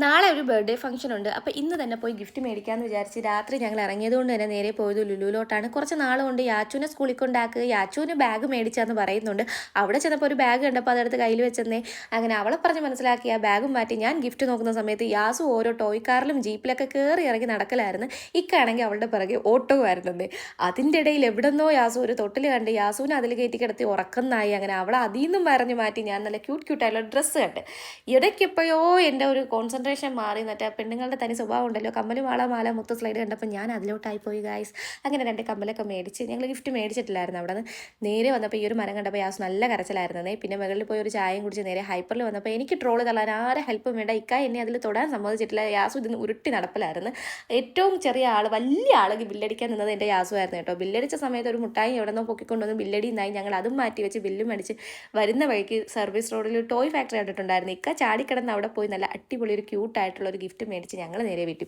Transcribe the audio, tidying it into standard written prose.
നാളെ ഒരു birthday function ഉണ്ട്. അപ്പോൾ ഇന്ന് തന്നെ പോയി ഗിഫ്റ്റ് മേടിക്കാമെന്ന് വിചാരിച്ച് രാത്രി ഞങ്ങൾ ഇറങ്ങിയതുകൊണ്ട് തന്നെ നേരെ പോയത് ലുലുവിലോട്ടാണ്. കുറച്ച് നാൾ കൊണ്ട് യാച്ചൂനെ സ്കൂളിൽ കൊണ്ടാക്കുക, യാച്ചൂന് ബാഗ് മേടിച്ചാന്ന് പറയുന്നുണ്ട്. അവിടെ ചെന്നപ്പോൾ ഒരു ബാഗ് കണ്ടപ്പോൾ അതെടുത്ത് കയ്യിൽ വെച്ചെന്നേ. അങ്ങനെ അവളെ പറഞ്ഞ് മനസ്സിലാക്കി ആ ബാഗും മാറ്റി ഞാൻ ഗിഫ്റ്റ് നോക്കുന്ന സമയത്ത് യാസു ഓരോ ടോയ് കാറിലും ജീപ്പിലൊക്കെ കയറി ഇറങ്ങി നടക്കലായിരുന്നു. ഇക്കാണെങ്കിൽ അവളുടെ പിറകെ ഓട്ടോ ആയിരുന്നേ. അതിൻ്റെ ഇടയിൽ എവിടെന്നോ യാസു ഒരു തൊട്ടിൽ കണ്ട് യാസുവിനെ അതിൽ കയറ്റി കിടത്തി ഉറക്കുന്നായി. അങ്ങനെ അവളെ അതിൽ നിന്നും പറഞ്ഞ് മാറ്റി ഞാൻ നല്ല ക്യൂട്ടായിട്ടുള്ള ഡ്രസ്സ് കണ്ട് ഇടയ്ക്കെപ്പോഴോ എൻ്റെ ഒരു കോൺസെൻട്രേഷൻ മാറി. മറ്റേ പെണ്ണുങ്ങളുടെ തനി സ്വഭാവം ഉണ്ടല്ലോ, കമ്മല് മാള മാല മുത്ത് സ്ലൈഡ് കണ്ടപ്പോൾ ഞാൻ അതിലോട്ടായി പോയി ഗായ്സ്. അങ്ങനെ 2 കമ്മലൊക്കെ മേടിച്ച് ഞങ്ങൾ ഗിഫ്റ്റ് മേടിച്ചിട്ടില്ലായിരുന്നു. അവിടെ നിന്ന് നേരെ വന്നപ്പോൾ ഈ ഒരു മരം കണ്ടപ്പോൾ യാസ് നല്ല കരച്ചിലായിരുന്നേ. പിന്നെ മുകളിൽ പോയി ഒരു ചായയും കുടിച്ച് നേരെ ഹൈപ്പറിൽ വന്നപ്പോൾ എനിക്ക് ട്രോള് തള്ളാൻ ആരെ ഹെൽപ്പും വേണ്ട. എന്നെ അതിൽ തൊടാൻ സമ്മതിച്ചിട്ടില്ല. യാസു ഇതിന് ഉരുട്ടി നടപ്പിലായിരുന്നു. ഏറ്റവും ചെറിയ ആൾ വലിയ ആൾക്ക് ബില്ലടിക്കാൻ നിന്നത് എൻ്റെ യാസു ആയിരുന്നു കേട്ടോ. ബില്ലടിച്ച സമയത്ത് ഒരു മുട്ടായി എവിടെ നിന്നോ പൊക്കിക്കൊണ്ടുവന്ന് ബില്ലടി നിന്നായി. ഞങ്ങൾ അതും മാറ്റി വെച്ച് ബില്ലും അടിച്ച് വരുന്ന വഴിക്ക് സർവീസ് റോഡിൽ ടോയ് ഫാക്ടറി കണ്ടിട്ടുണ്ടായിരുന്നു. ചാടിക്കിടന്ന് അവിടെ പോയി നല്ല അടിപൊളി ഒരു ക്യൂട്ടായിട്ടുള്ള ഒരു ഗിഫ്റ്റ് മേടിച്ച് ഞങ്ങൾ നേരെ വീട്ടിൽ